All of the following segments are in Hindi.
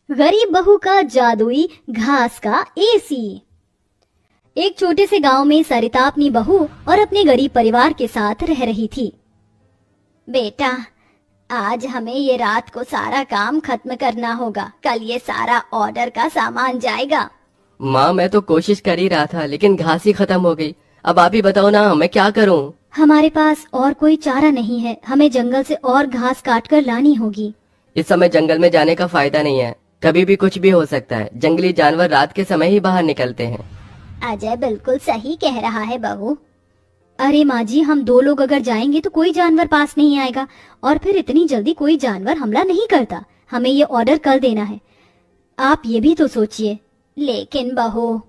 गरीब बहू का जादुई घास का एसी। एक छोटे से गांव में सरिता अपनी बहू और अपने गरीब परिवार के साथ रह रही थी। बेटा, आज हमें ये रात को सारा काम खत्म करना होगा, कल ये सारा ऑर्डर का सामान जाएगा। माँ, मैं तो कोशिश कर ही रहा था लेकिन घास ही खत्म हो गई। अब आप ही बताओ ना, मैं क्या करूँ? हमारे पास और कोई चारा नहीं है, हमें जंगल से और घास काट कर लानी होगी। इस समय जंगल में जाने का फायदा नहीं है, कभी भी कुछ भी हो सकता है। जंगली जानवर रात के समय ही बाहर निकलते हैं। अजय बिल्कुल सही कह रहा है बहू। अरे माँ जी, हम 2 लोग अगर जाएंगे तो कोई जानवर पास नहीं आएगा और फिर इतनी जल्दी कोई जानवर हमला नहीं करता। हमें ये ऑर्डर कल देना है, आप ये भी तो सोचिए। लेकिन बहू।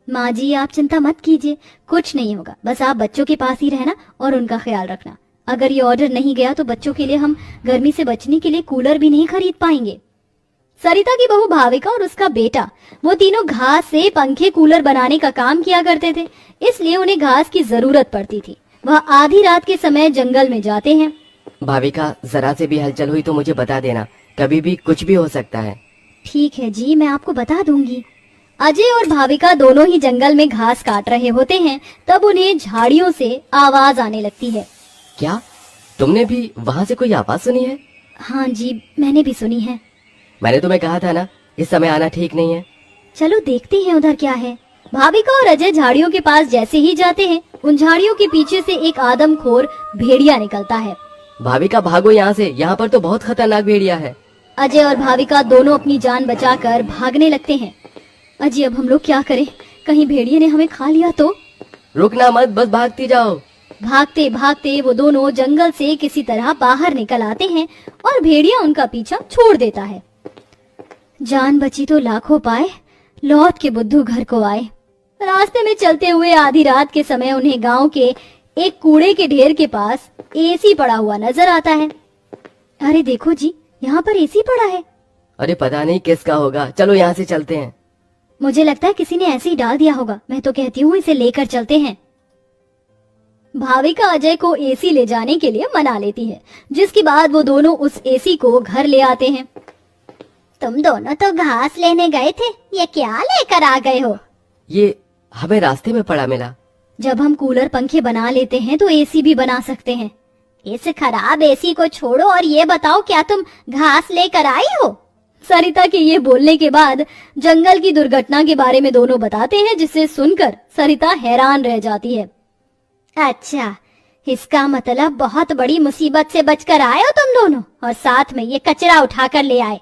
माँ जी, आप चिंता मत कीजिए, कुछ नहीं होगा, बस आप बच्चों के पास ही रहना और उनका ख्याल रखना। अगर ये ऑर्डर नहीं गया तो बच्चों के लिए हम गर्मी से बचने के लिए कूलर भी नहीं खरीद पाएंगे। सरिता की बहू भाविका और उसका बेटा, वो तीनों घास से पंखे कूलर बनाने का काम किया करते थे, इसलिए उन्हें घास की जरूरत पड़ती थी। वह आधी रात के समय जंगल में जाते हैं। भाविका, जरा से भी हलचल हुई तो मुझे बता देना, कभी भी कुछ भी हो सकता है। ठीक है जी, मैं आपको बता दूंगी। अजय और भाविका दोनों ही जंगल में घास काट रहे होते हैं, तब उन्हें झाड़ियों से आवाज आने लगती है। क्या तुमने भी वहाँ से कोई आवाज सुनी है? हाँ जी, मैंने भी सुनी है। मैंने तुम्हें कहा था ना, इस समय आना ठीक नहीं है। चलो देखते हैं उधर क्या है। भाविका और अजय झाड़ियों के पास जैसे ही जाते हैं, उन झाड़ियों के पीछे से एक आदमखोर भेड़िया निकलता है। भाविका, भागो यहाँ से, यहाँ पर तो बहुत खतरनाक भेड़िया है। अजय और भाविका दोनों अपनी जान बचाकर भागने लगते हैं। अजय, अब हम लोग क्या करें? कहीं भेड़िए ने हमें खा लिया तो? रुकना मत, बस भागती जाओ। भागते भागते वो दोनों जंगल से किसी तरह बाहर निकल आते हैं और भेड़िया उनका पीछा छोड़ देता है। जान बची तो लाखों पाए, लौट के बुद्धू घर को आए। रास्ते में चलते हुए आधी रात के समय उन्हें गांव के एक कूड़े के ढेर के पास एसी पड़ा हुआ नजर आता है। अरे देखो जी, यहाँ पर एसी पड़ा है। अरे पता नहीं किसका होगा, चलो यहाँ से चलते हैं। मुझे लगता है किसी ने ऐसे ही डाल दिया होगा। मैं तो कहती हूँ इसे लेकर चलते हैं। भाविका अजय को एसी ले जाने के लिए मना लेती है, जिसके बाद वो दोनों उस एसी को घर ले आते हैं। तुम दोनों तो घास लेने गए थे, ये क्या लेकर आ गए हो? ये हमें रास्ते में पड़ा मिला। जब हम कूलर पंखे बना लेते हैं तो एसी भी बना सकते हैं। इस खराब एसी को छोड़ो और ये बताओ, क्या तुम घास लेकर आई हो? सरिता के ये बोलने के बाद जंगल की दुर्घटना के बारे में दोनों बताते हैं, जिसे सुनकर सरिता हैरान रह जाती है। अच्छा, इसका मतलब बहुत बड़ी मुसीबत से बचकर आए हो तुम दोनों, और साथ में ये कचरा उठाकर ले आए।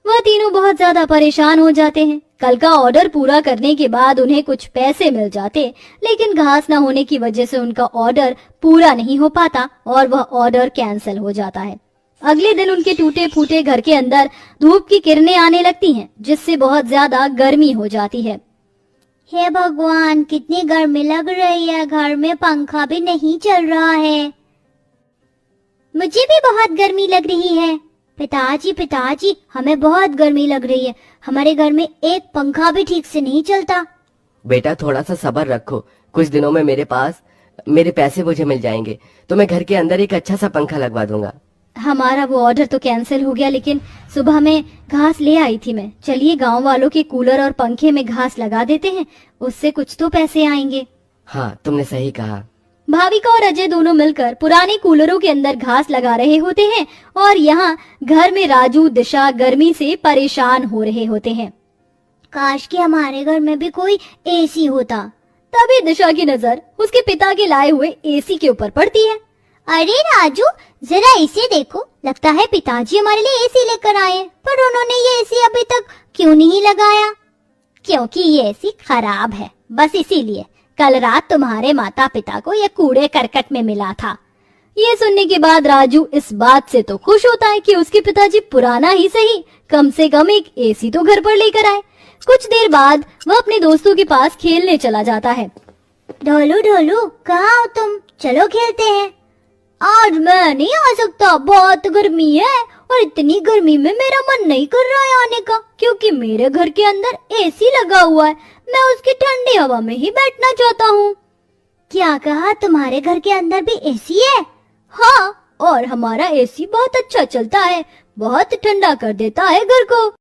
वह तीनों बहुत ज्यादा परेशान हो जाते हैं। कल का ऑर्डर पूरा करने के बाद उन्हें कुछ पैसे मिल जाते, लेकिन घास न होने की वजह से उनका ऑर्डर पूरा नहीं हो पाता और वह ऑर्डर कैंसिल हो जाता है। अगले दिन उनके टूटे फूटे घर के अंदर धूप की किरणें आने लगती हैं, जिससे बहुत ज्यादा गर्मी हो जाती है। हे भगवान, कितनी गर्मी लग रही है, घर में पंखा भी नहीं चल रहा है। मुझे भी बहुत गर्मी लग रही है। पिताजी, हमें बहुत गर्मी लग रही है, हमारे घर में एक पंखा भी ठीक से नहीं चलता। बेटा, थोड़ा सा सब्र रखो, कुछ दिनों में मेरे पैसे मुझे मिल जाएंगे तो मैं घर के अंदर एक अच्छा सा पंखा लगवा दूंगा। हमारा वो ऑर्डर तो कैंसिल हो गया, लेकिन सुबह में घास ले आई थी मैं। चलिए गांव वालों के कूलर और पंखे में घास लगा देते हैं, उससे कुछ तो पैसे आएंगे। हाँ, तुमने सही कहा। भाविका और अजय दोनों मिलकर पुराने कूलरों के अंदर घास लगा रहे होते हैं और यहाँ घर में राजू दिशा गर्मी से परेशान हो रहे होते हैं। काश कि हमारे घर में भी कोई एसी होता। तभी दिशा की नजर उसके पिता के लाए हुए एसी के ऊपर पड़ती है। अरे राजू, जरा इसे देखो, लगता है पिताजी हमारे लिए एसी लेकर आए, पर उन्होंने ये एसी अभी तक क्यों नहीं लगाया? क्योंकि ये एसी खराब है, बस इसीलिए। कल रात तुम्हारे माता पिता को ये कूड़े करकट में मिला था। ये सुनने के बाद राजू इस बात से तो खुश होता है कि उसके पिताजी पुराना ही सही, कम से कम एक एसी तो घर पर लेकर आए। कुछ देर बाद वह अपने दोस्तों के पास खेलने चला जाता है। ढोलू, कहाँ हो तुम? चलो खेलते हैं। आज मैं नहीं आ सकता, बहुत गर्मी है और इतनी गर्मी में मेरा मन नहीं कर रहा है आने का, क्योंकि मेरे घर के अंदर एसी लगा हुआ है। मैं उसकी ठंडी हवा में ही बैठना चाहता हूँ। क्या कहा? तुम्हारे घर के अंदर भी एसी है? हाँ, और हमारा एसी बहुत अच्छा चलता है, बहुत ठंडा कर देता है घर को।